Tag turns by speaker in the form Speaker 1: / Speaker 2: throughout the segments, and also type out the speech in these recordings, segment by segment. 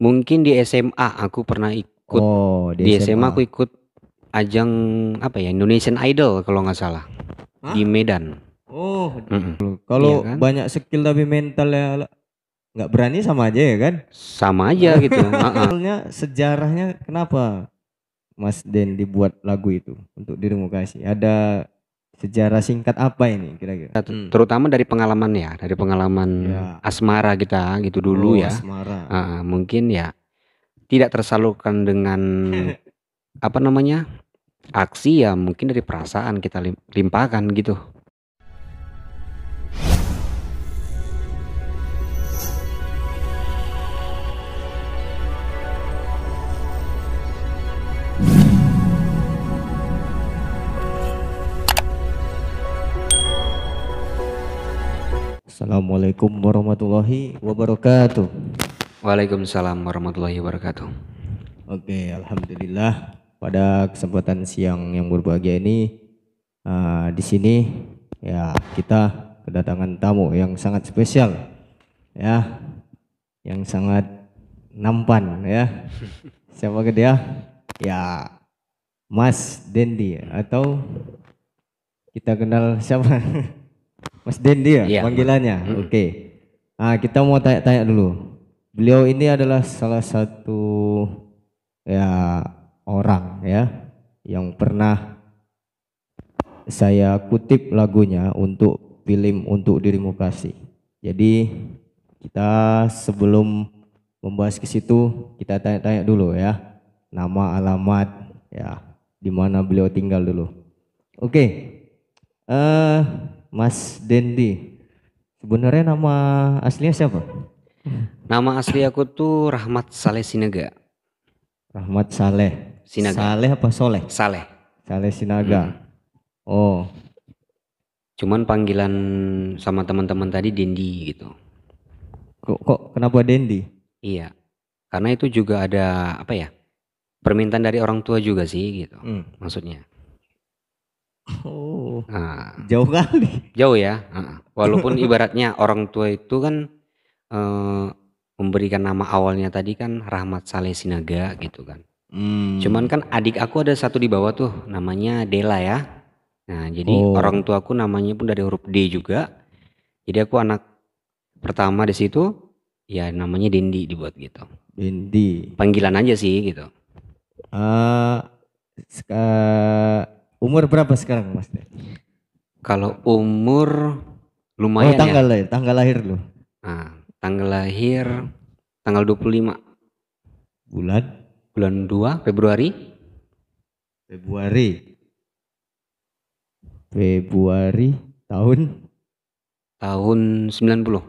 Speaker 1: Mungkin di SMA aku pernah ikut.
Speaker 2: Oh, di
Speaker 1: Di SMA
Speaker 2: SMA.
Speaker 1: aku ikut ajang apa ya, Indonesian Idol kalau nggak salah di
Speaker 2: Hah?
Speaker 1: Medan.
Speaker 2: Oh,
Speaker 1: Mm-mm. Iya
Speaker 2: kalau
Speaker 1: kan?
Speaker 2: banyak skill tapi mentalnya nggak berani sama aja ya kan?
Speaker 1: Sama aja gitu.
Speaker 2: Soalnya sejarahnya kenapa Mas Den dibuat lagu itu untuk Dirimu Kasih? Ada sejarah singkat apa ini kira-kira?
Speaker 1: Terutama dari pengalaman ya, dari pengalaman
Speaker 2: Ya.
Speaker 1: asmara kita gitu dulu
Speaker 2: Oh,
Speaker 1: ya.
Speaker 2: asmara.
Speaker 1: Mungkin ya tidak tersalurkan dengan apa namanya, aksi, ya mungkin dari perasaan kita limpahkan gitu.
Speaker 2: Assalamualaikum warahmatullahi wabarakatuh.
Speaker 1: Waalaikumsalam warahmatullahi wabarakatuh.
Speaker 2: Oke, alhamdulillah pada kesempatan siang yang berbahagia ini di sini ya kita kedatangan tamu yang sangat spesial ya, yang sangat nampan ya. Siapa ke dia? Ya, Mas Dendi atau kita kenal siapa? Mas Dendi ya
Speaker 1: Iya,
Speaker 2: panggilannya. Oke. Kita mau tanya-tanya dulu. Beliau ini adalah salah satu ya orang ya yang pernah saya kutip lagunya untuk film Untuk Dirimu Kasih. Jadi kita sebelum membahas ke situ kita tanya-tanya dulu ya, nama, alamat, ya di mana beliau tinggal dulu. Oke, Mas Dendi, sebenarnya nama aslinya siapa?
Speaker 1: Nama asli aku tuh Rahmat Saleh Sinaga.
Speaker 2: Rahmat Saleh.
Speaker 1: Sinaga.
Speaker 2: Saleh apa Soleh?
Speaker 1: Saleh.
Speaker 2: Saleh Sinaga. Oh,
Speaker 1: Cuman panggilan sama teman-teman tadi Dendi gitu.
Speaker 2: kok kenapa Dendi?
Speaker 1: Iya. Karena itu juga ada apa ya? Permintaan dari orang tua juga sih gitu. Maksudnya.
Speaker 2: Oh,
Speaker 1: Nah,
Speaker 2: jauh kali.
Speaker 1: jauh ya. Walaupun ibaratnya orang tua itu kan memberikan nama awalnya tadi kan Rahmat Saleh Sinaga gitu kan. Cuman kan adik aku ada satu di bawah tuh namanya Dela ya. Nah, jadi orang
Speaker 2: Oh,
Speaker 1: tuaku namanya pun dari huruf D juga. Jadi aku anak pertama di situ, ya namanya Dendi dibuat gitu.
Speaker 2: Dendi.
Speaker 1: Panggilan aja sih gitu.
Speaker 2: Ah, umur berapa sekarang Mas?
Speaker 1: Kalau umur
Speaker 2: Oh,
Speaker 1: lumayan ya.
Speaker 2: tanggal lahir lu.
Speaker 1: Nah, tanggal lahir tanggal 25
Speaker 2: Bulan
Speaker 1: bulan 2 Februari.
Speaker 2: Februari tahun.
Speaker 1: Tahun 90.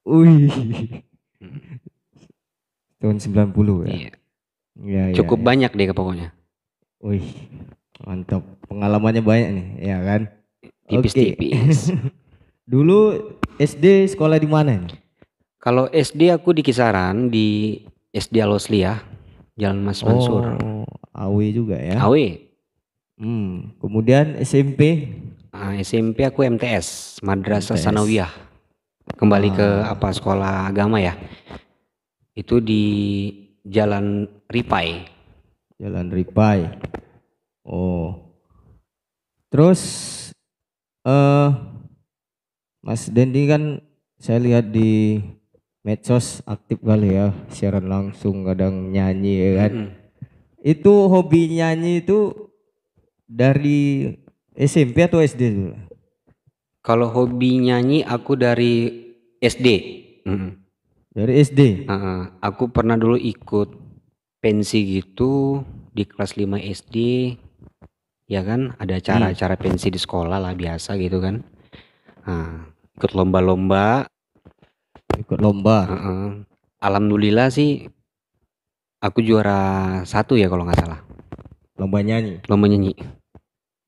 Speaker 2: Wih, tahun 90 ya.
Speaker 1: Iya.
Speaker 2: Iya, iya,
Speaker 1: Cukup
Speaker 2: iya.
Speaker 1: banyak deh pokoknya.
Speaker 2: Wih, mantap. Pengalamannya banyak nih, ya kan? Oke.
Speaker 1: Tipis-tipis.
Speaker 2: Dulu SD sekolah di mana nih?
Speaker 1: Kalau SD aku di kisaran di SD Alosliah, Jalan Mas Mansur.
Speaker 2: Oh, AW juga ya.
Speaker 1: AW.
Speaker 2: Kemudian SMP.
Speaker 1: SMP aku MTS, Madrasah Sanawiyah. Kembali ke apa sekolah agama ya. Itu di Jalan Ripai.
Speaker 2: Jalan Ripai. Oh. Terus Mas Dendi kan saya lihat di medsos aktif kali ya, siaran langsung, kadang nyanyi ya kan. Itu hobi nyanyi itu dari SMP atau SD dulu?
Speaker 1: Kalau hobi nyanyi aku dari SD.
Speaker 2: Dari SD.
Speaker 1: Aku pernah dulu ikut pensi gitu di kelas 5 SD. Ya kan, ada acara-acara pensi di sekolah lah biasa gitu kan. Ikut lomba-lomba.
Speaker 2: Ikut lomba.
Speaker 1: Alhamdulillah sih aku juara 1 ya kalau nggak salah.
Speaker 2: Lomba nyanyi.
Speaker 1: Lomba nyanyi.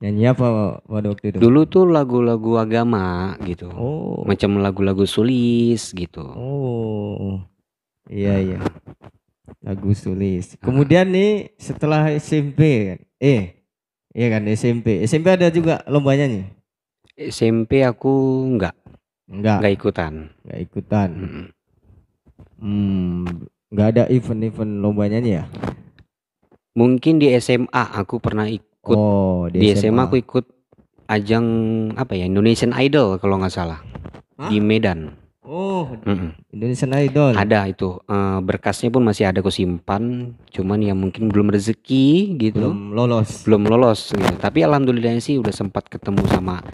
Speaker 2: Nyanyi apa pada waktu itu?
Speaker 1: Dulu tuh lagu-lagu agama gitu.
Speaker 2: Oh.
Speaker 1: Macam lagu-lagu Sulis gitu.
Speaker 2: Oh. Iya, iya. Lagu Sulis. Kemudian nih setelah SMP kan. Iya kan SMP. SMP ada juga lomba nyanyi?
Speaker 1: SMP aku enggak ikutan.
Speaker 2: Enggak ikutan. Nggak ada event-event lomba nyanyi ya?
Speaker 1: Mungkin di SMA aku pernah ikut.
Speaker 2: Oh, di
Speaker 1: Di SMA aku
Speaker 2: SMA.
Speaker 1: ikut ajang apa ya, Indonesian Idol kalau nggak salah di
Speaker 2: Hah?
Speaker 1: Medan.
Speaker 2: Oh,
Speaker 1: Mm-mm.
Speaker 2: Indonesian Idol.
Speaker 1: Ada itu, berkasnya pun masih ada aku simpan, cuman ya mungkin belum rezeki gitu,
Speaker 2: Belum lolos.
Speaker 1: belum lolos gitu. Tapi alhamdulillahnya sih udah sempat ketemu sama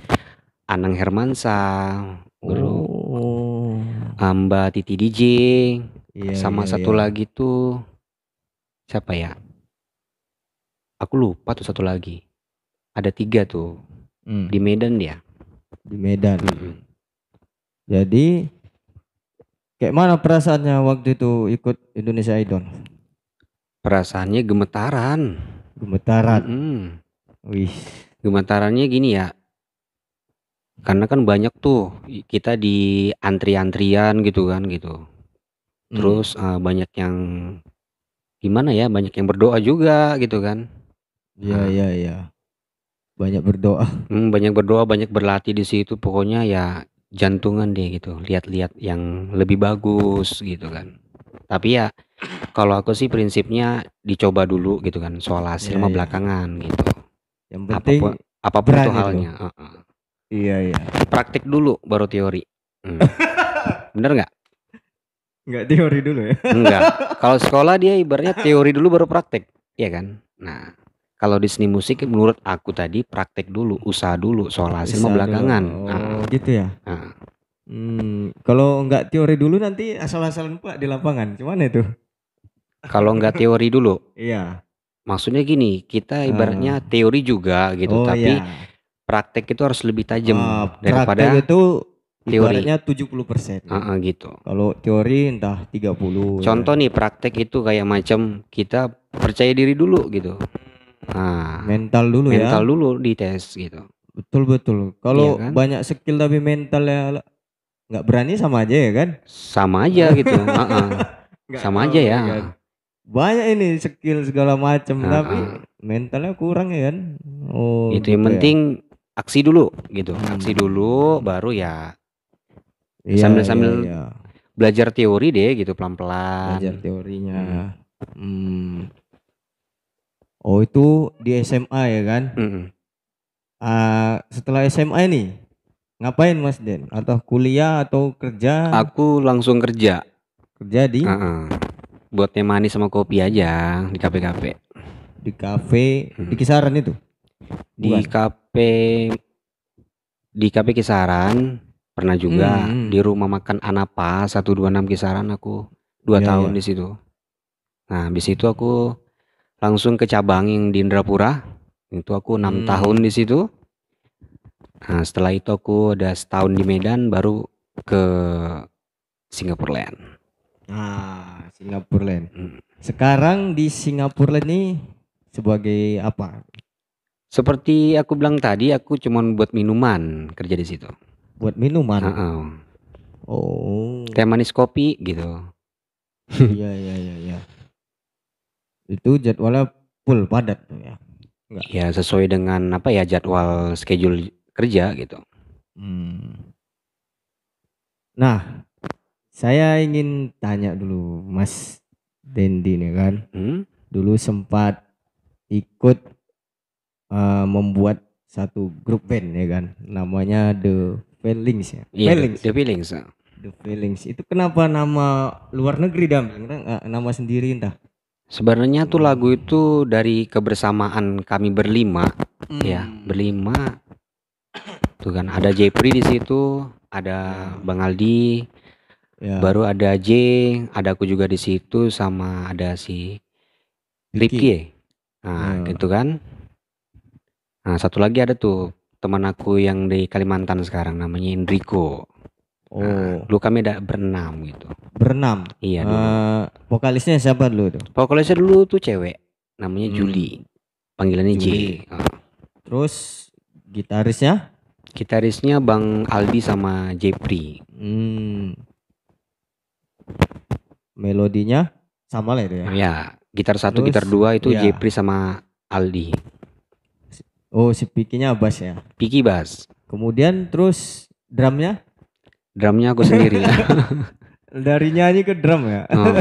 Speaker 1: Anang Hermansyah, baru
Speaker 2: Oh,
Speaker 1: Mbak Titi DJ,
Speaker 2: iya
Speaker 1: sama
Speaker 2: iya
Speaker 1: satu
Speaker 2: iya.
Speaker 1: lagi tuh siapa ya? Aku lupa tuh satu lagi. Ada tiga tuh
Speaker 2: Hmm,
Speaker 1: di Medan dia.
Speaker 2: di Medan.
Speaker 1: Mm-mm.
Speaker 2: Jadi kayak mana perasaannya waktu itu ikut Indonesia Idol?
Speaker 1: Perasaannya gemetaran.
Speaker 2: Gemetaran.
Speaker 1: Mm-mm.
Speaker 2: Wih.
Speaker 1: Gemetarannya gini ya, karena kan banyak tuh kita di antri-antrian gitu kan gitu.
Speaker 2: Hmm.
Speaker 1: Terus banyak yang gimana ya, banyak yang berdoa juga gitu kan.
Speaker 2: Iya
Speaker 1: Nah,
Speaker 2: iya iya. Banyak berdoa.
Speaker 1: banyak berdoa, banyak berlatih di situ. Pokoknya ya jantungan deh gitu. Lihat-lihat yang lebih bagus gitu kan. Tapi ya kalau aku sih prinsipnya dicoba dulu gitu kan. Soal hasil
Speaker 2: Iya
Speaker 1: mah
Speaker 2: iya.
Speaker 1: belakangan gitu.
Speaker 2: Yang penting
Speaker 1: Apapun apapun itu
Speaker 2: berani dulu.
Speaker 1: halnya.
Speaker 2: Iya iya.
Speaker 1: Praktik dulu baru teori. Hmm. Bener nggak?
Speaker 2: Nggak teori dulu ya.
Speaker 1: Enggak. Kalau sekolah dia ibaratnya teori dulu baru praktek, ya kan? Nah, kalau di seni musik menurut aku tadi praktek dulu, usaha dulu, soal hasil mah
Speaker 2: Usaha dulu.
Speaker 1: belakangan.
Speaker 2: Oh, gitu ya.
Speaker 1: Nah.
Speaker 2: Kalau nggak teori dulu nanti asal-asalan Pak di lapangan. Gimana itu?
Speaker 1: Kalau nggak teori dulu,
Speaker 2: Iya.
Speaker 1: maksudnya gini, kita
Speaker 2: Ah,
Speaker 1: ibaratnya teori juga gitu,
Speaker 2: oh
Speaker 1: tapi
Speaker 2: ya.
Speaker 1: praktek itu harus lebih tajam
Speaker 2: Praktek
Speaker 1: daripada
Speaker 2: itu
Speaker 1: teori.
Speaker 2: ibaratnya 70% kan.
Speaker 1: Gitu.
Speaker 2: Kalau teori entah 30 ya kan.
Speaker 1: Contoh nih praktek itu kayak macam kita percaya diri dulu gitu. Nah,
Speaker 2: Mental dulu
Speaker 1: mental
Speaker 2: ya.
Speaker 1: dulu dites gitu.
Speaker 2: Betul betul.
Speaker 1: Iya
Speaker 2: Kalau
Speaker 1: kan?
Speaker 2: banyak skill tapi mentalnya nggak berani sama aja ya kan?
Speaker 1: Sama aja gitu.
Speaker 2: Nggak
Speaker 1: Sama
Speaker 2: tahu
Speaker 1: aja
Speaker 2: ya
Speaker 1: ya.
Speaker 2: kan. Banyak ini skill segala macam
Speaker 1: Heeh.
Speaker 2: tapi mentalnya kurang ya kan. Oh
Speaker 1: Itu yang
Speaker 2: gitu ya.
Speaker 1: penting aksi dulu gitu. Aksi dulu
Speaker 2: Hmm.
Speaker 1: baru ya
Speaker 2: Iya iya
Speaker 1: sambil-sambil
Speaker 2: iya.
Speaker 1: belajar teori deh gitu
Speaker 2: Belajar
Speaker 1: pelan-pelan.
Speaker 2: teorinya.
Speaker 1: Mm,
Speaker 2: Hmm. Oh itu di SMA ya kan?
Speaker 1: mm-mm.
Speaker 2: Setelah SMA ini ngapain Mas Den? Atau kuliah atau kerja?
Speaker 1: Aku langsung kerja.
Speaker 2: Kerja di
Speaker 1: Heeh. Buat teh manis sama kopi aja di kafe-kafe.
Speaker 2: di kafe di
Speaker 1: Mm.
Speaker 2: kisaran itu?
Speaker 1: Di
Speaker 2: Bukan?
Speaker 1: kafe di kafe Kisaran pernah juga
Speaker 2: Hmm.
Speaker 1: di rumah makan Anapa 126 Kisaran aku 2
Speaker 2: Iya
Speaker 1: tahun
Speaker 2: iya.
Speaker 1: di situ. Nah, habis itu aku langsung ke cabang yang di Indrapura. Itu aku 6 tahun di situ. Nah, setelah itu aku udah setahun di Medan baru ke Singapura Land.
Speaker 2: Singapura Land.
Speaker 1: Hmm.
Speaker 2: Sekarang di Singapura Land ini sebagai apa?
Speaker 1: Seperti aku bilang tadi, aku cuman buat minuman kerja di situ.
Speaker 2: Buat minuman.
Speaker 1: Heeh.
Speaker 2: Oh.
Speaker 1: Teh manis kopi gitu.
Speaker 2: Iya iya iya iya. Itu jadwalnya full padat tuh ya. Enggak.
Speaker 1: Ya sesuai dengan apa ya jadwal schedule kerja gitu.
Speaker 2: Hmm. Nah, saya ingin tanya dulu Mas Dendi nih kan.
Speaker 1: Hmm?
Speaker 2: Dulu sempat ikut membuat satu grup band ya kan. Namanya The Feelings ya.
Speaker 1: Iya,
Speaker 2: Feelings.
Speaker 1: the feelings.
Speaker 2: The Feelings. Itu kenapa nama luar negeri Dam? Enggak nama sendiri entah.
Speaker 1: Sebenarnya tuh lagu itu dari kebersamaan kami berlima, ya berlima. Tuh kan ada Jepri di situ, ada Bang Aldi,
Speaker 2: Ya.
Speaker 1: baru ada J, ada aku juga di situ sama ada si Ripki. Nah, gitu kan. Nah, satu lagi ada tuh teman aku yang di Kalimantan sekarang namanya Enrico.
Speaker 2: Oh,
Speaker 1: Dulu kami ada berenam gitu.
Speaker 2: berenam.
Speaker 1: Iya dulu.
Speaker 2: Vokalisnya siapa dulu tuh?
Speaker 1: Vokalisnya dulu tuh cewek, namanya Julie. Panggilannya
Speaker 2: Julie.
Speaker 1: J.
Speaker 2: Terus gitarisnya?
Speaker 1: Gitarisnya Bang Aldi sama Jepri.
Speaker 2: Melodinya sama lah itu ya.
Speaker 1: Ya, gitar satu,
Speaker 2: Terus,
Speaker 1: gitar dua itu
Speaker 2: ya.
Speaker 1: Jepri sama Aldi.
Speaker 2: Oh, si Pikinya bass ya.
Speaker 1: Piki bass.
Speaker 2: Kemudian terus drumnya?
Speaker 1: Drumnya aku sendiri.
Speaker 2: Dari nyanyi ke drum ya.
Speaker 1: Oh,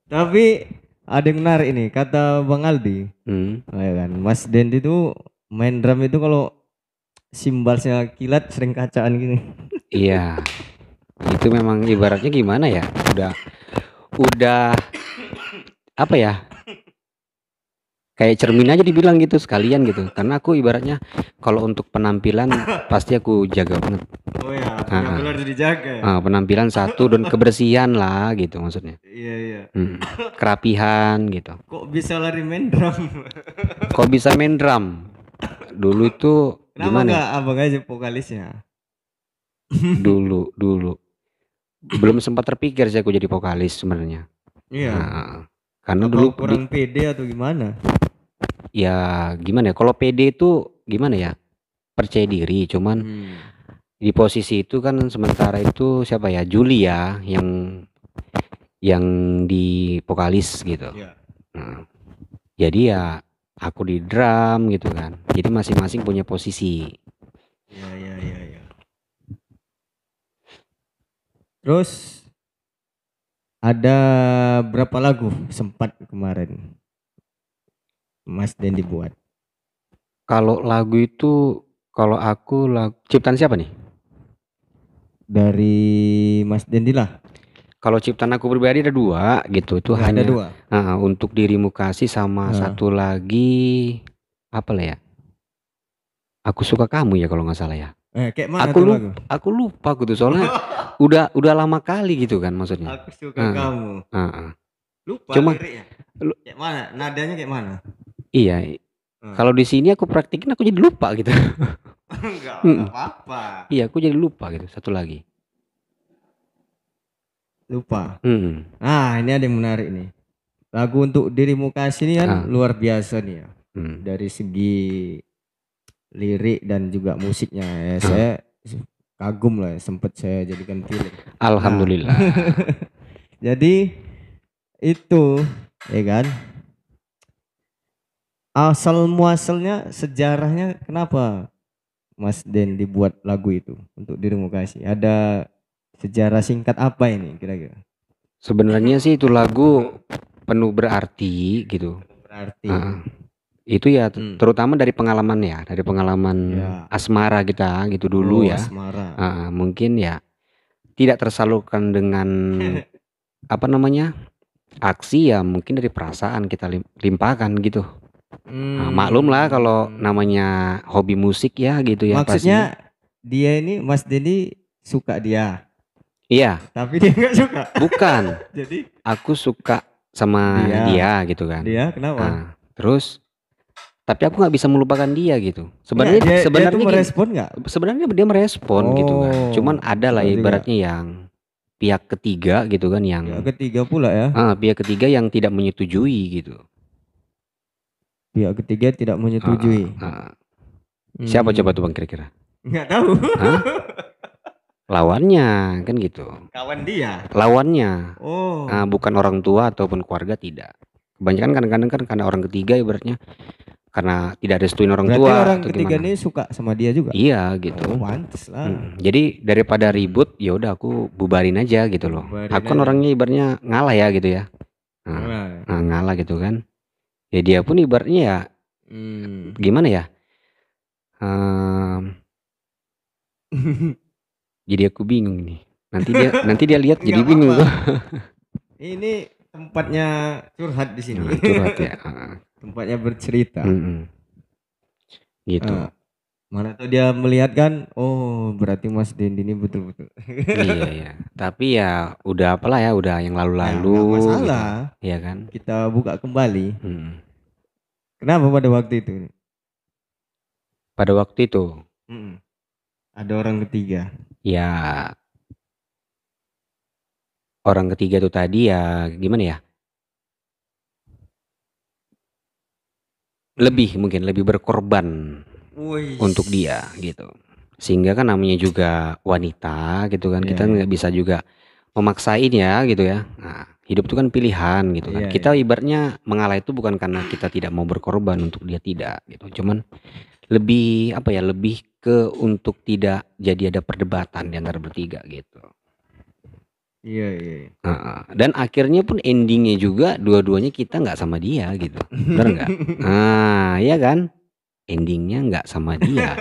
Speaker 2: Tapi ada yang menarik ini kata Bang Aldi.
Speaker 1: hmm,
Speaker 2: Ya kan, Mas Dendi itu main drum itu kalau simbalnya kilat sering kacaan gini.
Speaker 1: iya. Itu memang ibaratnya gimana ya? Udah apa ya? Kayak cermin aja dibilang gitu sekalian gitu. Karena aku ibaratnya kalau untuk penampilan pasti aku jaga banget.
Speaker 2: Oh ya,
Speaker 1: Ah, ah.
Speaker 2: benar-benar dijaga ya.
Speaker 1: Penampilan satu dan kebersihan lah gitu maksudnya.
Speaker 2: Iya iya.
Speaker 1: Kerapihan gitu.
Speaker 2: Kok bisa lari main drum?
Speaker 1: Kok bisa main drum? Dulu itu
Speaker 2: Kenapa
Speaker 1: gimana ya?
Speaker 2: enggak abang aja vokalisnya?
Speaker 1: Dulu dulu belum sempat terpikir sih aku jadi vokalis sebenarnya.
Speaker 2: Iya.
Speaker 1: Nah, karena
Speaker 2: Apa
Speaker 1: dulu
Speaker 2: kurang pede atau gimana?
Speaker 1: ya gimana ya? Kalau PD itu gimana ya? Percaya diri. Cuman
Speaker 2: Hmm.
Speaker 1: di posisi itu kan sementara itu siapa ya? Juli ya yang di vokalis gitu.
Speaker 2: Iya.
Speaker 1: Nah, jadi ya aku di drum gitu kan. Jadi masing-masing punya posisi.
Speaker 2: Iya iya iya iya. Terus ada berapa lagu sempat kemarin Mas Dendi buat?
Speaker 1: Kalau lagu itu kalau aku lagu ciptaan siapa nih?
Speaker 2: Dari Mas Dendi lah.
Speaker 1: Kalau ciptaan aku pribadi ada dua gitu. Itu
Speaker 2: Nggak ada
Speaker 1: hanya
Speaker 2: dua.
Speaker 1: untuk dirimu kasih sama
Speaker 2: Nah.
Speaker 1: satu lagi apa lah ya? Aku suka kamu ya kalau nggak salah ya.
Speaker 2: Kayak mana tuh lagu?
Speaker 1: Aku lupa aku tuh soalnya udah lama kali gitu kan maksudnya.
Speaker 2: Aku suka
Speaker 1: Heeh,
Speaker 2: kamu.
Speaker 1: heeh.
Speaker 2: Lupa
Speaker 1: Cuma
Speaker 2: liriknya.
Speaker 1: lu-
Speaker 2: Kayak mana? Nadanya kayak mana?
Speaker 1: iya,
Speaker 2: Hmm.
Speaker 1: kalau di sini aku praktikin aku jadi lupa gitu.
Speaker 2: Enggak apa-apa.
Speaker 1: Iya, aku jadi lupa gitu. Satu lagi.
Speaker 2: Lupa.
Speaker 1: Hmm.
Speaker 2: Nah, ini ada yang menarik nih. Lagu untuk dirimu kasih ini kan
Speaker 1: Ah,
Speaker 2: luar biasa nih ya.
Speaker 1: hmm.
Speaker 2: Dari segi lirik dan juga musiknya ya,
Speaker 1: Ah.
Speaker 2: saya kagum lah ya, sempat saya jadikan film.
Speaker 1: Alhamdulillah.
Speaker 2: Jadi itu ya kan asal muasalnya sejarahnya kenapa Mas Den dibuat lagu itu untuk dirimu kasih, ada sejarah singkat apa ini kira-kira?
Speaker 1: Sebenarnya sih itu lagu penuh berarti gitu.
Speaker 2: Berarti
Speaker 1: Itu ya
Speaker 2: Hmm.
Speaker 1: terutama dari pengalaman ya, dari pengalaman
Speaker 2: Ya.
Speaker 1: asmara kita gitu dulu ya.
Speaker 2: Asmara.
Speaker 1: Mungkin ya tidak tersalurkan dengan apa namanya aksi ya mungkin dari perasaan kita limpahkan gitu. Maklum lah kalau namanya hobi musik ya gitu ya
Speaker 2: Maksudnya
Speaker 1: pastinya.
Speaker 2: dia ini Mas Dendi suka dia,
Speaker 1: Iya,
Speaker 2: tapi dia nggak suka.
Speaker 1: bukan.
Speaker 2: Jadi
Speaker 1: Aku suka sama dia gitu kan.
Speaker 2: dia kenapa?
Speaker 1: Terus tapi aku nggak bisa melupakan dia gitu.
Speaker 2: Nggak, dia
Speaker 1: Sebenarnya
Speaker 2: tuh
Speaker 1: gini,
Speaker 2: merespon nggak?
Speaker 1: sebenarnya dia merespon gitu kan.
Speaker 2: Oh,
Speaker 1: Cuman ada lah
Speaker 2: berarti
Speaker 1: ibaratnya yang pihak ketiga gitu kan yang
Speaker 2: ya ketiga pula ya.
Speaker 1: pihak ketiga yang tidak menyetujui gitu.
Speaker 2: Pihak ketiga tidak menyetujui.
Speaker 1: Siapa coba tuh Bang kira-kira?
Speaker 2: Nggak tahu.
Speaker 1: Lawannya kan gitu.
Speaker 2: Kawan dia.
Speaker 1: Lawannya.
Speaker 2: Oh.
Speaker 1: Bukan orang tua ataupun keluarga tidak. Kebanyakan kadang-kadang kan karena orang ketiga ibaratnya karena tidak restuin orang
Speaker 2: Berarti
Speaker 1: tua
Speaker 2: orang
Speaker 1: atau
Speaker 2: ketiga
Speaker 1: gimana.
Speaker 2: ini suka sama dia juga.
Speaker 1: Iya gitu.
Speaker 2: Oh, pantes lah.
Speaker 1: Jadi daripada ribut ya udah aku bubarin aja gitu loh.
Speaker 2: Bubarin
Speaker 1: Aku kan
Speaker 2: aja.
Speaker 1: orangnya ibaratnya ngalah ya gitu ya. Ngalah gitu kan. Ya dia pun ibaratnya ya gimana ya? Jadi aku bingung nih. Nanti dia lihat jadi bingung.
Speaker 2: Ini tempatnya curhat di sini.
Speaker 1: Curhat ya.
Speaker 2: Tempatnya bercerita.
Speaker 1: Gitu.
Speaker 2: Mana tuh dia melihat kan, oh berarti Mas Dendi ini betul-betul.
Speaker 1: Iya. Tapi ya udah apalah ya, udah yang lalu-lalu.
Speaker 2: Nggak masalah.
Speaker 1: Gitu. Iya kan.
Speaker 2: Kita buka kembali. Kenapa pada waktu itu?
Speaker 1: Pada waktu itu.
Speaker 2: Ada orang ketiga.
Speaker 1: Ya. Orang ketiga itu tadi ya gimana ya? Mungkin lebih berkorban untuk dia gitu. Sehingga kan namanya juga wanita gitu kan. Kita nggak bisa juga memaksain ya gitu ya. Nah, hidup itu kan pilihan gitu kan. Kita ibaratnya mengalah itu bukan karena kita tidak mau berkorban untuk dia, tidak gitu. Cuman lebih apa ya? Lebih ke untuk tidak jadi ada perdebatan di antara bertiga gitu.
Speaker 2: Iya, iya.
Speaker 1: Dan akhirnya pun endingnya juga dua-duanya kita nggak sama dia gitu, bener nggak? Iya kan? Endingnya nggak sama dia,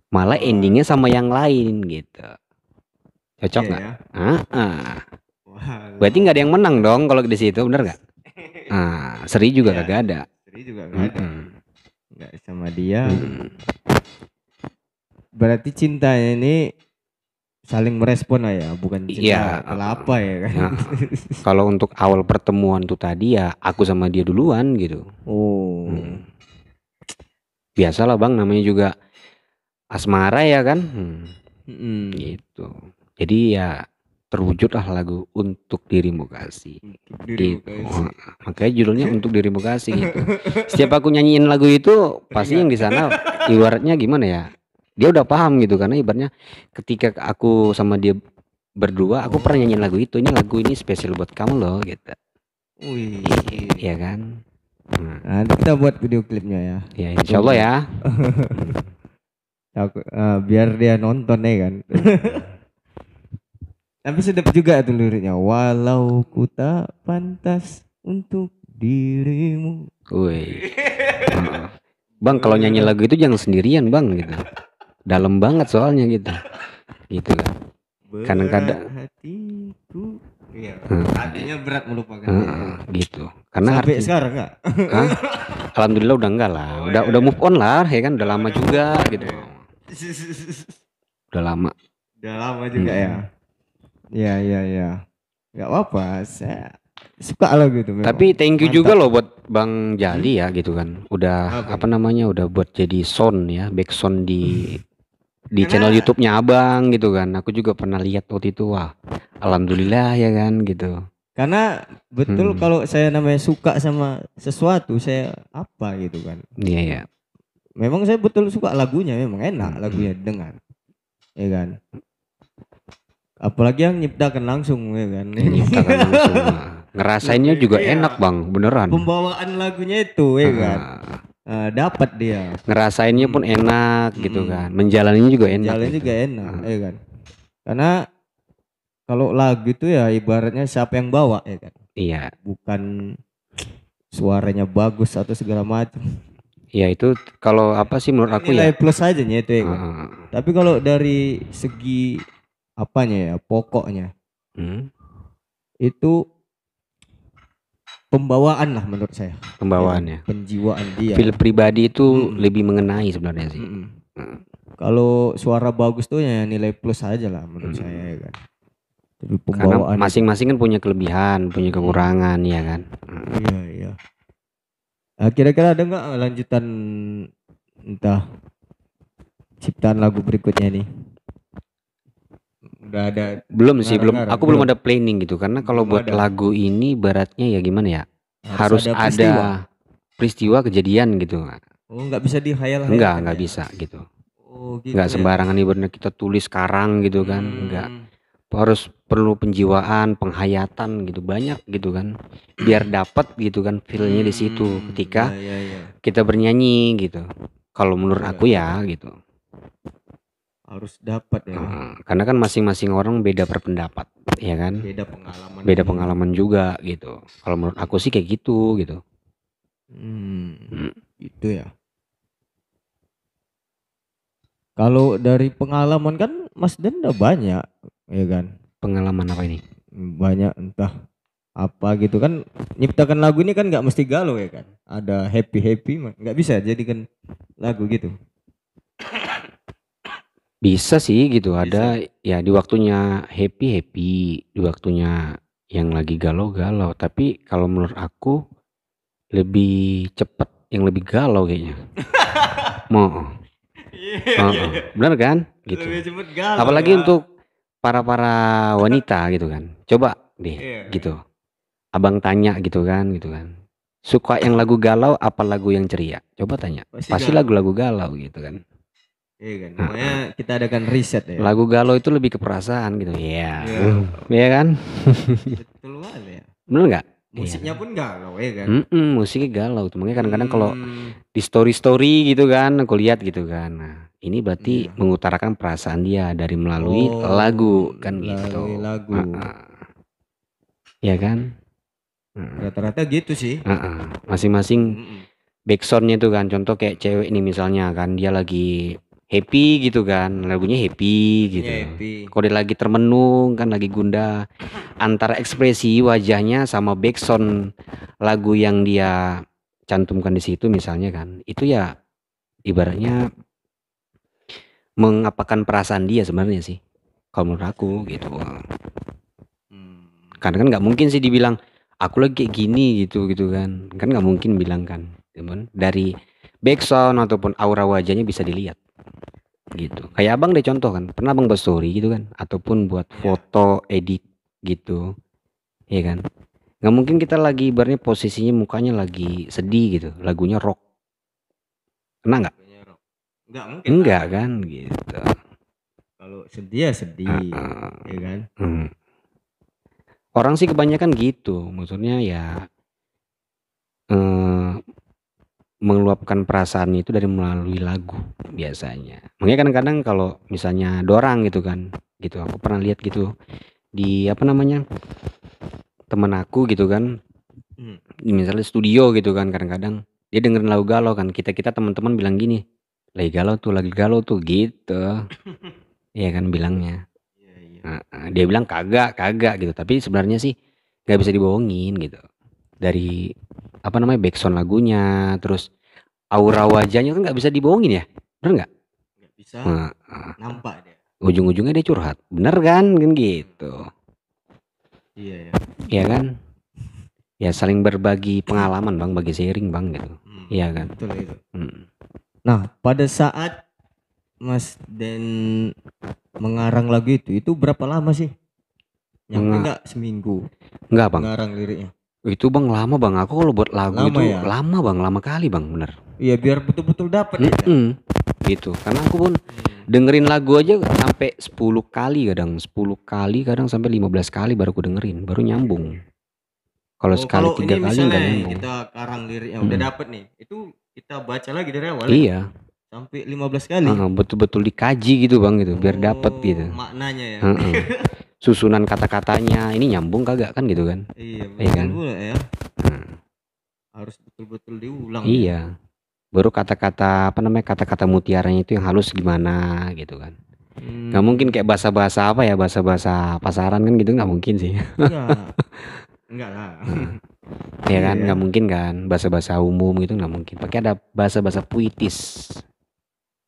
Speaker 1: malah endingnya sama yang lain gitu. Cocok
Speaker 2: Iya
Speaker 1: nggak?
Speaker 2: ya.
Speaker 1: Berarti nggak ada yang
Speaker 2: Walau.
Speaker 1: menang dong kalau di situ, bener nggak? Seri juga
Speaker 2: Iya,
Speaker 1: kagak ada.
Speaker 2: Sri juga nggak ada.
Speaker 1: Mm-mm.
Speaker 2: Nggak sama dia.
Speaker 1: Mm-mm.
Speaker 2: Berarti cintanya ini saling merespon lah ya, bukan
Speaker 1: Iya.
Speaker 2: cinta kelapa ya kan.
Speaker 1: Ya, kalau untuk awal pertemuan tuh tadi ya aku sama dia duluan gitu.
Speaker 2: Oh.
Speaker 1: Biasalah bang, namanya juga asmara ya kan.
Speaker 2: Mm-mm.
Speaker 1: Gitu. Jadi ya terwujudlah lagu Untuk Dirimu Kasih.
Speaker 2: Untuk dirimu
Speaker 1: Gitu.
Speaker 2: kasih.
Speaker 1: Makanya judulnya Untuk Dirimu Kasih gitu. Setiap aku nyanyiin lagu itu pasti yang di sana ibaratnya gimana ya? Dia udah paham gitu, karena ibaratnya ketika aku sama dia berdua, aku pernah nyanyiin lagu itu. Ini lagu ini spesial buat kamu loh gitu.
Speaker 2: Wih.
Speaker 1: Iya kan?
Speaker 2: Nanti kita buat video klipnya ya.
Speaker 1: Ya insya Allah ya.
Speaker 2: Biar dia nonton ya kan. Tapi sedap juga tuh liriknya. Walau ku tak pantas untuk dirimu.
Speaker 1: Woi. Bang kalau nyanyi lagu itu jangan sendirian bang gitu. Dalam banget soalnya gitu. Gitu kan. Kadang-kadang
Speaker 2: hatiku. Iya. Artinya berat melupakan.
Speaker 1: Gitu. Karena
Speaker 2: sampai sekarang enggak?
Speaker 1: Alhamdulillah udah enggak lah. Udah move on lah ya kan, udah lama juga gitu. Udah lama.
Speaker 2: Udah lama juga ya. Iya. Enggak apa-apa. Saya suka lo gitu memang.
Speaker 1: Tapi thank you
Speaker 2: Mantap.
Speaker 1: juga loh buat Bang Jali ya gitu kan. Udah udah buat jadi sound ya, back sound di channel YouTube-nya Abang gitu kan. Aku juga pernah lihat waktu itu, wah alhamdulillah ya kan gitu.
Speaker 2: Karena betul kalau saya namanya suka sama sesuatu, saya apa gitu kan.
Speaker 1: Iya ya.
Speaker 2: Memang saya betul suka lagunya, memang enak lagunya dengar. Ya kan. Apalagi yang nyiptakan langsung ya kan.
Speaker 1: Nyiptakan langsung. Ngerasainnya juga enak bang, beneran.
Speaker 2: Pembawaan lagunya itu ya kan. Dapat dia.
Speaker 1: Ngerasainnya pun enak gitu kan. Menjalaninya juga enak.
Speaker 2: Menjalani juga enak ya kan. Karena kalau lagu itu ya ibaratnya siapa yang bawa ya kan.
Speaker 1: Iya.
Speaker 2: Bukan suaranya bagus atau segala macam.
Speaker 1: Ya itu kalau apa sih menurut aku
Speaker 2: nilai
Speaker 1: ya.
Speaker 2: Plus aja ya itu ya kan. Tapi kalau dari segi apanya ya, pokoknya itu pembawaan lah menurut saya.
Speaker 1: Pembawaannya.
Speaker 2: Penjiwaan dia.
Speaker 1: Feel pribadi itu lebih mengenai sebenarnya sih.
Speaker 2: Kalau suara bagus tuh ya nilai plus aja lah menurut saya ya kan. Tapi
Speaker 1: karena masing-masing kan punya kelebihan, punya kekurangan ya kan.
Speaker 2: Iya. Kira-kira ada nggak lanjutan entah ciptaan lagu berikutnya nih? Udah ada?
Speaker 1: Belum sih, aku belum ada planning gitu, karena kalau buat lagu ini beratnya ya gimana ya, harus ada peristiwa kejadian gitu.
Speaker 2: Oh nggak bisa dihayal?
Speaker 1: Nggak bisa gitu.
Speaker 2: Gitu
Speaker 1: nggak sembarangan ibaratnya kita tulis sekarang gitu kan. Nggak, harus perlu penjiwaan, penghayatan gitu, banyak gitu kan, biar dapat gitu kan feelnya di situ ketika kita bernyanyi gitu. Kalau menurut aku ya gitu.
Speaker 2: Harus dapat ya.
Speaker 1: Karena kan masing-masing orang beda berpendapat, ya kan? Beda pengalaman juga gitu. Kalau menurut aku sih kayak gitu.
Speaker 2: Gitu ya. Kalau dari pengalaman kan Mas Den udah banyak, ya kan?
Speaker 1: Pengalaman apa ini?
Speaker 2: Banyak entah apa gitu kan. Nyiptakan lagu ini kan nggak mesti galau ya kan? Ada happy, nggak bisa jadikan lagu gitu.
Speaker 1: Bisa sih gitu, ada ya di waktunya happy, di waktunya yang lagi galau. Tapi kalau menurut aku lebih cepet yang lebih galau kayaknya. Bener kan? Gitu. Apalagi untuk para wanita gitu kan. Coba deh gitu. Abang tanya gitu kan. Suka yang lagu galau apa lagu yang ceria? Coba tanya. Pasti lagu-lagu galau gitu kan.
Speaker 2: Iya kan, namanya kita adakan riset ya.
Speaker 1: Lagu galau itu lebih ke perasaan gitu. Iya kan?
Speaker 2: Betul banget ya.
Speaker 1: Bener nggak?
Speaker 2: Musiknya
Speaker 1: Iya.
Speaker 2: pun galau ya kan.
Speaker 1: Musiknya galau tuh. Makanya kadang-kadang kalau
Speaker 2: Hmm,
Speaker 1: di story-story gitu kan, aku lihat gitu kan. Nah, ini berarti
Speaker 2: iya.
Speaker 1: mengutarakan perasaan dia dari melalui
Speaker 2: Oh,
Speaker 1: lagu kan
Speaker 2: melalui
Speaker 1: gitu.
Speaker 2: lagu.
Speaker 1: Heeh. Ya kan? Heeh.
Speaker 2: Rata-rata gitu sih.
Speaker 1: Heeh. Masing-masing
Speaker 2: Mm-mm.
Speaker 1: backsoundnya tuh kan, contoh kayak cewek nih misalnya kan, dia lagi happy gitu kan, lagunya happy
Speaker 2: Lagunya
Speaker 1: gitu.
Speaker 2: happy.
Speaker 1: Kalau dia lagi termenung kan, lagi gundah, antara ekspresi wajahnya sama backsound lagu yang dia cantumkan di situ misalnya kan, itu ya ibaratnya mengapakan perasaan dia sebenarnya sih, kalau menurut aku
Speaker 2: Perasaan dia.
Speaker 1: gitu.
Speaker 2: Hmm.
Speaker 1: Karena kan nggak mungkin sih dibilang aku lagi kayak gini gitu gitu kan nggak mungkin bilang kan, cuman dari backsound ataupun aura wajahnya bisa dilihat gitu. Kayak abang deh contoh kan, pernah abang buat story gitu kan, ataupun buat
Speaker 2: Iya.
Speaker 1: foto edit gitu, ya kan. Nggak mungkin kita lagi ibaratnya posisinya mukanya lagi sedih gitu, lagunya rock, kena nggak?
Speaker 2: Lagunya rock. Nggak mungkin lah.
Speaker 1: Enggak kan gitu.
Speaker 2: Kalau sedih ya sedih, ya kan?
Speaker 1: Hmm. Orang sih kebanyakan gitu, maksudnya ya eh, mengeluapkan perasaannya itu dari melalui lagu biasanya. Makanya kadang-kadang kalau misalnya dorang gitu kan, gitu aku pernah lihat gitu di apa namanya, temen aku gitu kan,
Speaker 2: Hmm.
Speaker 1: misalnya studio gitu kan, kadang-kadang dia dengerin lagu galau kan, kita kita teman-teman bilang gini, lagi galau tuh gitu, ya kan bilangnya.
Speaker 2: Iya, iya.
Speaker 1: Dia bilang kagak kagak gitu, tapi sebenarnya sih nggak bisa dibohongin gitu, dari apa namanya backsound lagunya, terus aura wajahnya kan nggak bisa dibohongin ya, bener nggak?
Speaker 2: Nggak bisa
Speaker 1: Nah,
Speaker 2: nampak dia.
Speaker 1: ujung-ujungnya dia curhat, bener kan
Speaker 2: Hmm.
Speaker 1: gitu,
Speaker 2: Iya ya.
Speaker 1: ya kan, ya saling berbagi pengalaman bang, bagi sharing bang gitu,
Speaker 2: Hmm.
Speaker 1: iya kan.
Speaker 2: Betul itu.
Speaker 1: Hmm.
Speaker 2: Nah, pada saat Mas Den mengarang lagu itu berapa lama sih? Nyampe
Speaker 1: Enggak,
Speaker 2: nggak seminggu
Speaker 1: enggak bang,
Speaker 2: mengarang liriknya?
Speaker 1: itu bang lama bang, aku kalau buat lagu
Speaker 2: Lama
Speaker 1: itu
Speaker 2: ya?
Speaker 1: lama bang, lama kali bang, bener.
Speaker 2: Iya, biar betul-betul dapat ya kan?
Speaker 1: Gitu, karena aku pun
Speaker 2: Hmm.
Speaker 1: dengerin lagu aja sampai 10 kali, kadang 10 kali, kadang sampai 15 kali baru aku dengerin, baru nyambung. Kalau
Speaker 2: Oh,
Speaker 1: sekali
Speaker 2: kalau ini
Speaker 1: 3 kali
Speaker 2: misalnya
Speaker 1: nggak nyambung.
Speaker 2: kita karang liriknya udah
Speaker 1: Mm-mm.
Speaker 2: dapet nih, itu kita baca lagi dari awal ya?
Speaker 1: Iya,
Speaker 2: Sampai 15 kali.
Speaker 1: betul-betul dikaji gitu bang gitu, biar dapet gitu.
Speaker 2: Oh, maknanya ya.
Speaker 1: Heeh. Susunan kata-katanya ini nyambung kagak kan gitu kan,
Speaker 2: Iya,
Speaker 1: iya
Speaker 2: betul
Speaker 1: kan.
Speaker 2: pula ya.
Speaker 1: Nah,
Speaker 2: Harus betul-betul diulang ya.
Speaker 1: iya, baru kata-kata apa namanya, kata-kata mutiaranya itu yang halus gimana gitu kan. Nggak mungkin
Speaker 2: Hmm,
Speaker 1: kayak bahasa-bahasa apa ya, bahasa-bahasa pasaran kan gitu, nggak mungkin sih.
Speaker 2: enggak, enggak lah.
Speaker 1: Heeh. Ya
Speaker 2: Iya
Speaker 1: kan,
Speaker 2: ya.
Speaker 1: nggak mungkin kan, bahasa-bahasa umum gitu nggak mungkin. Pakai ada bahasa-bahasa puitis.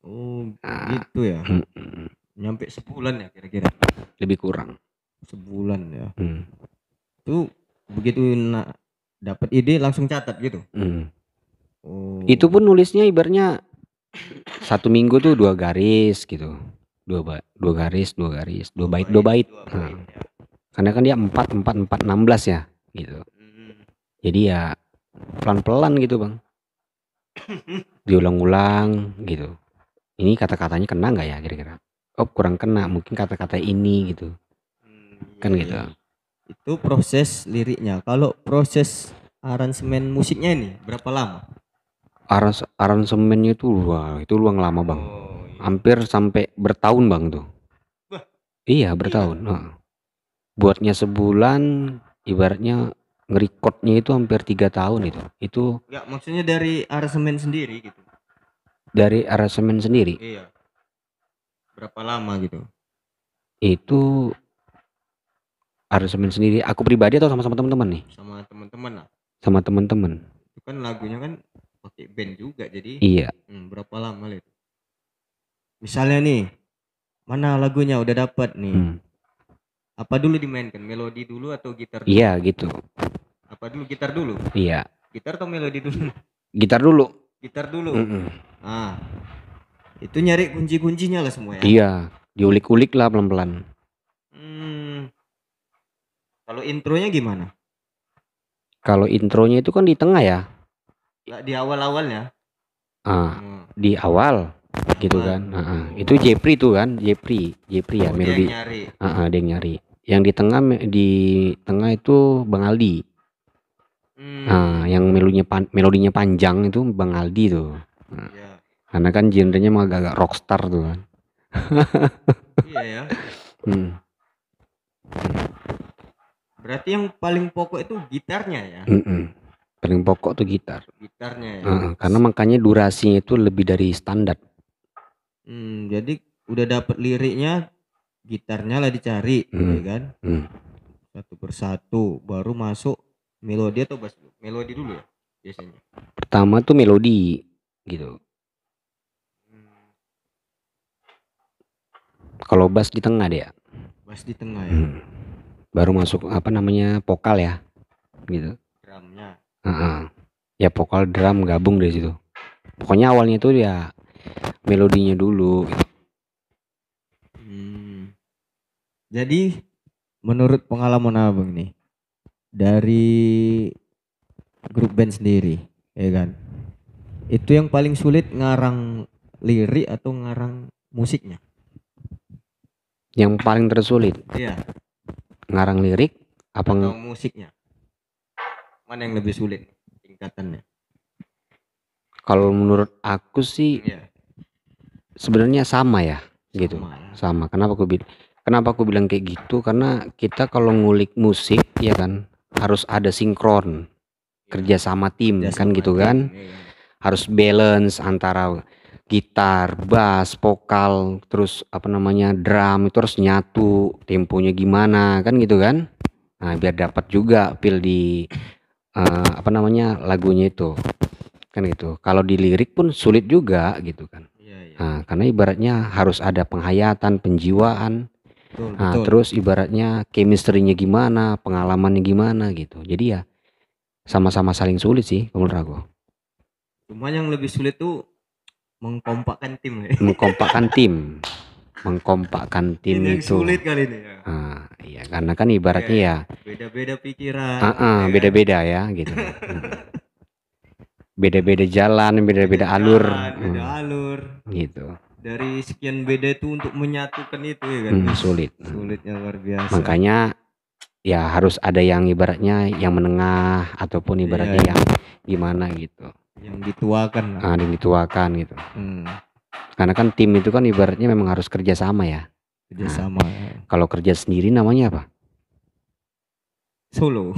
Speaker 2: Oh,
Speaker 1: Nah,
Speaker 2: gitu ya. Nyampe sebulan ya kira-kira.
Speaker 1: lebih kurang.
Speaker 2: Sebulan ya.
Speaker 1: Hmm.
Speaker 2: Itu begitu dapat ide langsung catat gitu.
Speaker 1: Hmm. Itu
Speaker 2: Oh,
Speaker 1: pun nulisnya ibaratnya satu minggu tuh 2 garis gitu, dua garis, dua garis, dua bait, dua bait.
Speaker 2: dua
Speaker 1: Nah,
Speaker 2: bait ya.
Speaker 1: karena kan dia 4 4 4 16 ya gitu,
Speaker 2: Hmm.
Speaker 1: jadi ya pelan-pelan gitu bang, diulang-ulang gitu, ini kata-katanya kena nggak ya kira-kira, oh kurang kena mungkin kata-kata ini gitu kan
Speaker 2: Iya
Speaker 1: gitu.
Speaker 2: ya. Itu proses liriknya. Kalau proses aransemen musiknya ini berapa lama?
Speaker 1: Aransemennya itu wah, itu luang lama bang,
Speaker 2: Oh, iya.
Speaker 1: hampir sampai bertahun bang tuh.
Speaker 2: Wah,
Speaker 1: Iya
Speaker 2: gila.
Speaker 1: bertahun. Heeh. Buatnya sebulan, ibaratnya ngerekodnya itu hampir 3 tahun itu
Speaker 2: Enggak, maksudnya dari aransemen sendiri gitu.
Speaker 1: dari aransemen sendiri.
Speaker 2: Iya. Berapa lama gitu?
Speaker 1: Itu aransemen sendiri aku pribadi atau sama-sama teman-teman nih,
Speaker 2: Sama teman-teman lah.
Speaker 1: sama teman-teman.
Speaker 2: Itu kan lagunya kan pakai band juga, jadi
Speaker 1: Iya.
Speaker 2: berapa lama lah itu? Misalnya nih, mana lagunya udah dapat nih.
Speaker 1: Hmm.
Speaker 2: Apa dulu dimainkan? Melodi dulu atau gitar dulu?
Speaker 1: Iya gitu.
Speaker 2: Apa dulu, gitar dulu?
Speaker 1: Iya,
Speaker 2: Gitar atau melodi dulu?
Speaker 1: gitar dulu.
Speaker 2: Gitar dulu.
Speaker 1: Mm-mm.
Speaker 2: Ah, itu nyari kunci-kuncinya lah semua ya.
Speaker 1: Iya, diulik-ulik lah pelan-pelan.
Speaker 2: Hmm, kalau intronya gimana?
Speaker 1: Kalau intronya itu kan di tengah ya,
Speaker 2: Lah, di awal-awalnya. Hmm,
Speaker 1: di awal gitu
Speaker 2: awal.
Speaker 1: kan. Itu Jepri tuh kan, Jepri ya
Speaker 2: Oh, dia
Speaker 1: melodi.
Speaker 2: yang nyari.
Speaker 1: Dia yang nyari. Yang di tengah itu Bang Aldi. Yang melodinya panjang itu Bang Aldi tuh.
Speaker 2: Ya.
Speaker 1: Karena kan genrenya mah agak-agak rockstar tuh kan.
Speaker 2: Iya ya.
Speaker 1: Hmm.
Speaker 2: Berarti yang paling pokok itu gitarnya ya?
Speaker 1: Paling pokok tuh gitar.
Speaker 2: Gitarnya ya.
Speaker 1: Karena makanya durasinya itu lebih dari standar.
Speaker 2: Jadi udah dapet liriknya, gitarnya lah dicari, ya kan? Satu persatu, baru masuk melodi atau bass? Melodi dulu ya biasanya.
Speaker 1: Pertama tuh melodi gitu. Kalau bass di tengah deh ya.
Speaker 2: Bass di tengah ya.
Speaker 1: Baru masuk vokal ya, gitu.
Speaker 2: Drumnya.
Speaker 1: Ya vokal drum gabung dari situ. Pokoknya awalnya tuh ya melodinya dulu. Gitu.
Speaker 2: Jadi menurut pengalaman abang nih dari grup band sendiri, ya kan? Itu yang paling sulit ngarang lirik atau ngarang musiknya?
Speaker 1: Yang paling tersulit.
Speaker 2: Iya.
Speaker 1: Ngarang lirik apa
Speaker 2: atau musiknya? Mana yang lebih sulit tingkatannya?
Speaker 1: Kalau menurut aku sih sebenarnya sama ya, gitu. Sama. Kenapa aku bilang kayak gitu? Karena kita kalau ngulik musik ya kan harus ada sinkron, kerja sama tim kan gitu kan. Harus balance antara gitar, bass, vokal, terus drum itu harus nyatu, temponya gimana kan gitu kan. Nah, biar dapat juga feel di lagunya itu. Kan gitu. Kalau di lirik pun sulit juga gitu kan. Nah, karena ibaratnya harus ada penghayatan, penjiwaan. Betul. Terus ibaratnya chemistry-nya gimana, pengalamannya gimana gitu. Jadi ya sama-sama saling sulit sih menurut aku.
Speaker 2: Cuma yang lebih sulit tuh mengkompakkan tim.
Speaker 1: Mengkompakkan tim
Speaker 2: ini
Speaker 1: itu.
Speaker 2: Sulit kali ini ya.
Speaker 1: Iya, karena kan ibaratnya ya
Speaker 2: beda-beda pikiran.
Speaker 1: Beda-beda ya gitu. Beda-beda jalan, beda-beda alur.
Speaker 2: Beda alur.
Speaker 1: Gitu.
Speaker 2: Dari sekian beda itu untuk menyatukan itu ya kan. Sulitnya luar biasa.
Speaker 1: Makanya ya harus ada yang ibaratnya yang menengah ataupun ibaratnya yang gimana gitu.
Speaker 2: Yang dituakan lah.
Speaker 1: Yang dituakan gitu. Karena kan tim itu kan ibaratnya memang harus kerja sama ya.
Speaker 2: Kerjasama.
Speaker 1: Kalau kerja sendiri namanya apa?
Speaker 2: Solo.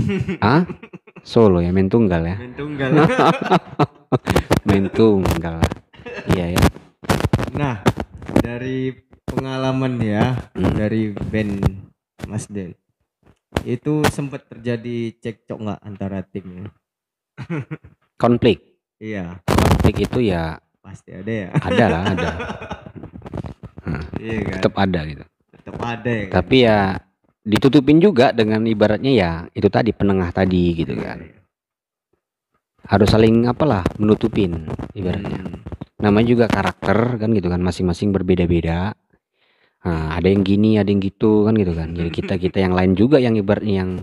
Speaker 1: Solo ya, main tunggal ya. Main tunggal. Iya ya.
Speaker 2: Nah, dari pengalaman ya, dari band Mas Den, itu sempat terjadi cekcok nggak antara timnya?
Speaker 1: Konflik.
Speaker 2: Iya.
Speaker 1: Konflik itu ya
Speaker 2: pasti ada ya.
Speaker 1: Ada lah, ada.
Speaker 2: Iya kan?
Speaker 1: Tetap ada gitu.
Speaker 2: Tetap ada ya. Kan?
Speaker 1: Tapi ya ditutupin juga dengan ibaratnya ya itu tadi penengah tadi gitu kan. Harus saling menutupin ibaratnya. Namanya juga karakter kan gitu kan, masing-masing berbeda-beda. Ada yang gini, ada yang gitu kan gitu kan. Jadi kita yang lain juga yang ibaratnya yang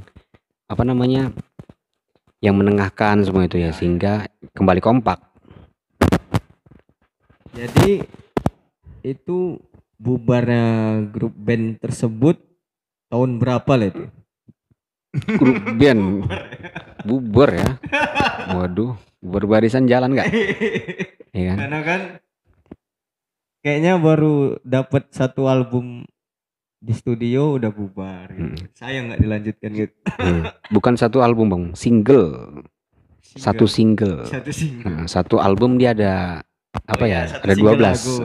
Speaker 1: yang menengahkan semua itu ya sehingga kembali kompak.
Speaker 2: Jadi itu bubarnya grup band tersebut tahun berapa lah itu?
Speaker 1: Grup band bubar ya. Waduh, berbarisan jalan nggak? Ya kan?
Speaker 2: Karena kan kayaknya baru dapat satu album di studio udah bubar gitu. Sayang nggak dilanjutkan gitu.
Speaker 1: Bukan satu album bang, single. Satu single. Satu album dia ada ada 12.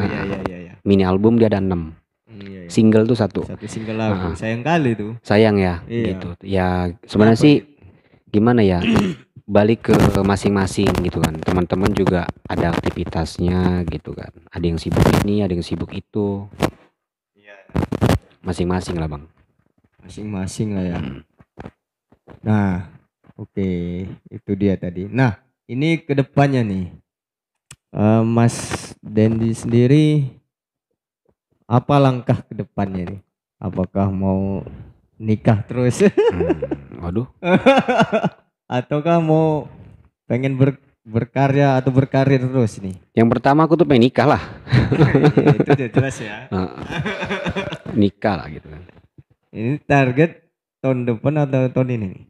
Speaker 1: Mini album dia ada 6. Single tuh satu
Speaker 2: single lagu. Sayang kali tuh.
Speaker 1: Sayang ya gitu ya. Sebenarnya sih gimana ya, balik ke masing-masing gitu kan. Teman-teman juga ada aktivitasnya gitu kan. Ada yang sibuk ini, ada yang sibuk itu. Masing-masing lah bang.
Speaker 2: Masing-masing lah ya. Nah oke, itu dia tadi. Nah ini kedepannya nih, Mas Dendi sendiri apa langkah kedepannya nih? Apakah mau nikah terus?
Speaker 1: Waduh.
Speaker 2: Ataukah mau pengen berkarya atau berkarir terus nih?
Speaker 1: Yang pertama aku tuh pengen nikah lah.
Speaker 2: Itu udah jelas ya.
Speaker 1: Nikah lah gitu kan.
Speaker 2: Ini target tahun depan atau tahun ini nih?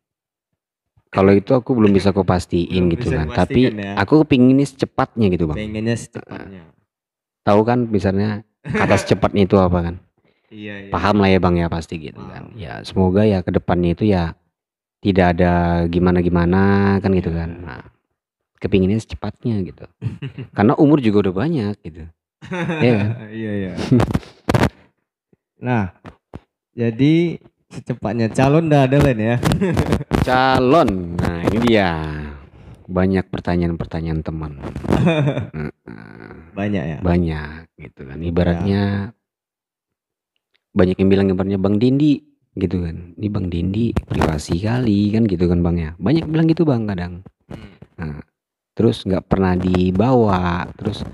Speaker 1: Kalau itu aku belum bisa kau pastiin
Speaker 2: Belum
Speaker 1: gitu
Speaker 2: bisa
Speaker 1: kan. Tapi
Speaker 2: dipastikan ya.
Speaker 1: aku pinginnya secepatnya gitu bang.
Speaker 2: Pengennya secepatnya.
Speaker 1: Tahu kan misalnya kata secepatnya itu apa kan?
Speaker 2: Iya iya
Speaker 1: Paham
Speaker 2: iya.
Speaker 1: lah ya bang ya pasti gitu kan.
Speaker 2: Paham.
Speaker 1: Ya semoga ya ke depannya itu ya tidak ada gimana-gimana kan gitu kan.
Speaker 2: Ya.
Speaker 1: Nah, kepinginnya secepatnya gitu. Karena umur juga udah banyak gitu. Iya kan?
Speaker 2: Iya iya. Nah, jadi secepatnya calon dah ada lain ya.
Speaker 1: Calon. Nah, ini dia. Banyak pertanyaan-pertanyaan teman.
Speaker 2: Banyak ya.
Speaker 1: Banyak gitu kan.
Speaker 2: Ya.
Speaker 1: Ibaratnya banyak yang bilang ibaratnya Bang Dendi gitu kan. Ini Bang Dendi privasi kali kan gitu kan Bang ya. Banyak bilang gitu Bang kadang. Nah, terus nggak pernah dibawa, terus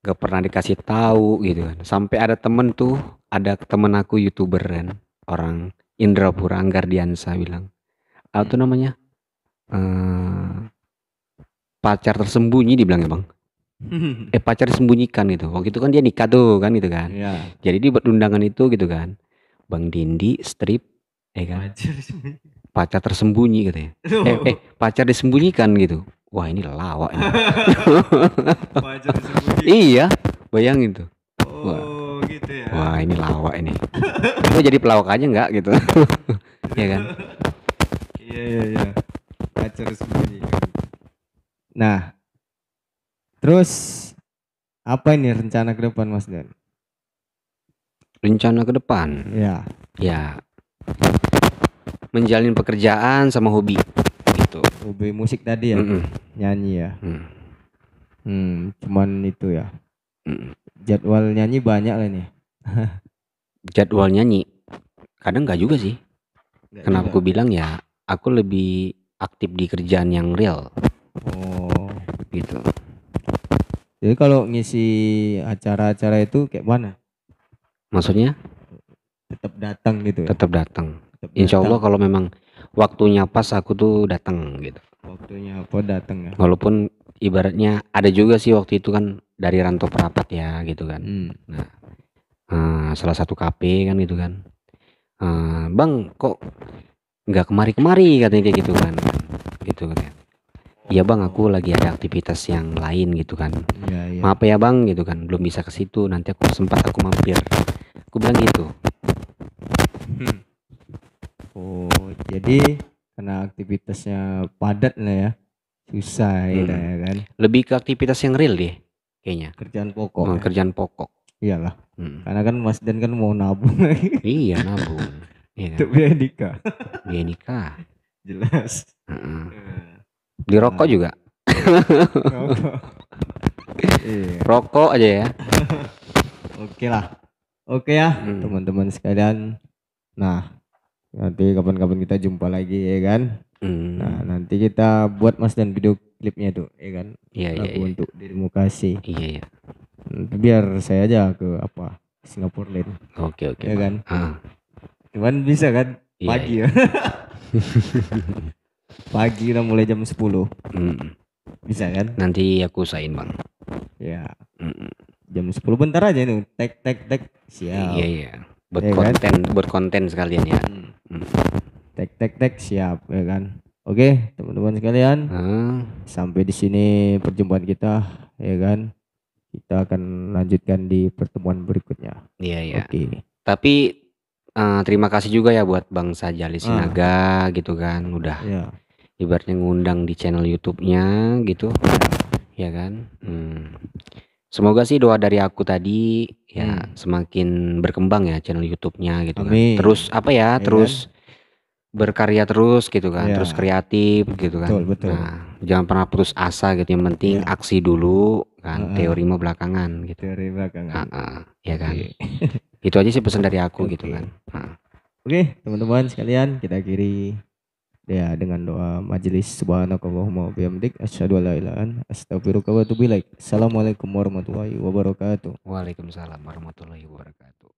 Speaker 1: nggak pernah dikasih tahu gitu kan. Sampai ada temen tuh, ada temen aku YouTuber kan, orang Indrapura Anggardiansa bilang, apa tuh namanya? eh pacar tersembunyi dibilang ya bang. Pacar disembunyikan gitu. Waktu itu kan dia nikah tuh kan gitu kan.
Speaker 2: Ya.
Speaker 1: Jadi dia buat undangan itu gitu kan. Bang Dendi strip, ya kan.
Speaker 2: Wajar sih.
Speaker 1: Pacar tersembunyi katanya. Pacar disembunyikan gitu. Wah ini lawak ini.
Speaker 2: Wajar disembunyi.
Speaker 1: Iya, bayangin tuh. Wah,
Speaker 2: Oh, gitu ya.
Speaker 1: wah ini lawak ini. Gue jadi pelawak aja nggak gitu. Ya kan.
Speaker 2: Iya iya iya. Wajar disembunyi. Nah, terus apa ini rencana ke depan Mas Dan?
Speaker 1: Rencana ke depan,
Speaker 2: Ya.
Speaker 1: ya menjalin pekerjaan sama hobi gitu.
Speaker 2: Hobi musik tadi ya,
Speaker 1: Mm-mm.
Speaker 2: nyanyi ya. Cuman itu ya.
Speaker 1: Mm.
Speaker 2: Jadwal nyanyi banyak lah nih.
Speaker 1: Jadwal nyanyi, kadang nggak juga sih.
Speaker 2: Nggak
Speaker 1: Kenapa
Speaker 2: juga.
Speaker 1: aku bilang ya, aku lebih aktif di kerjaan yang real
Speaker 2: Oh,
Speaker 1: gitu.
Speaker 2: jadi kalau ngisi acara-acara itu kayak mana?
Speaker 1: Maksudnya
Speaker 2: Tetap datang gitu ya?
Speaker 1: tetap datang.
Speaker 2: Tetap
Speaker 1: Insya Allah
Speaker 2: datang.
Speaker 1: kalau memang waktunya pas aku tuh datang gitu.
Speaker 2: Waktunya apa datang ya?
Speaker 1: Walaupun ibaratnya ada juga sih waktu itu kan dari Rantau Perapat ya gitu kan. Nah, salah satu KP kan gitu kan. Bang kok nggak kemari-kemari katanya kayak gitu kan. Gitu kan. Iya bang aku lagi ada aktivitas yang lain gitu kan.
Speaker 2: Iya, iya.
Speaker 1: Maaf ya bang gitu kan. Belum bisa ke situ. Nanti aku sempat aku mampir. Aku bilang gitu.
Speaker 2: Oh, jadi karena aktivitasnya padat lah ya. Susah ya kan.
Speaker 1: Lebih ke aktivitas yang real deh kayaknya.
Speaker 2: Kerjaan pokok. Ya.
Speaker 1: Kerjaan pokok.
Speaker 2: Iyalah. Karena kan Mas Dan kan mau nabung lagi.
Speaker 1: Iya nabung. Iya kan?
Speaker 2: Untuk biaya nikah.
Speaker 1: Biaya nikah.
Speaker 2: Jelas.
Speaker 1: Beli rokok juga.
Speaker 2: Rokok. Iya.
Speaker 1: Rokok aja ya.
Speaker 2: Oke lah. Oke ya teman-teman sekalian. Nah nanti kapan-kapan kita jumpa lagi ya kan. Nah nanti kita buat Mas Dan video klipnya tuh ya kan.
Speaker 1: Iya
Speaker 2: lagu
Speaker 1: iya.
Speaker 2: untuk dirimu kasih.
Speaker 1: Iya iya.
Speaker 2: Nanti biar saya aja ke apa Singapura Lane.
Speaker 1: Oke
Speaker 2: Ya kan.
Speaker 1: Ah.
Speaker 2: Cuman bisa kan
Speaker 1: Iya,
Speaker 2: pagi
Speaker 1: iya.
Speaker 2: ya. Pagi udah mulai jam 10. Bisa kan?
Speaker 1: Nanti aku usahain bang.
Speaker 2: Ya. Jam 10 bentar aja nih. Tek siap.
Speaker 1: Iya iya. Buat
Speaker 2: Ya
Speaker 1: konten,
Speaker 2: kan?
Speaker 1: buat konten sekalian ya.
Speaker 2: Tek siap ya kan. Oke, teman-teman sekalian. Sampai di sini perjumpaan kita ya kan. Kita akan lanjutkan di pertemuan berikutnya.
Speaker 1: Iya iya.
Speaker 2: Oke.
Speaker 1: Tapi terima kasih juga ya buat Bang Sajali Sinaga gitu kan udah ibaratnya ngundang di channel YouTube-nya gitu. Ya kan. Semoga sih doa dari aku tadi ya semakin berkembang ya channel YouTube-nya gitu kan. Terus apa ya, terus berkarya terus gitu kan, terus kreatif gitu kan.
Speaker 2: Betul.
Speaker 1: Nah, jangan pernah putus asa gitu. Yang penting aksi dulu kan, teori mah belakangan gitu.
Speaker 2: Teori belakangan.
Speaker 1: Ya kan. Itu aja sih pesan dari aku gitu kan.
Speaker 2: Oke, teman-teman sekalian, kita akhiri ya dengan doa majelis subhanakallahumma wa bihamdik asyhadu an la ilaha illa anta astaghfiruka wa atubu ilaik. Assalamualaikum warahmatullahi wabarakatuh.
Speaker 1: Waalaikumsalam warahmatullahi wabarakatuh.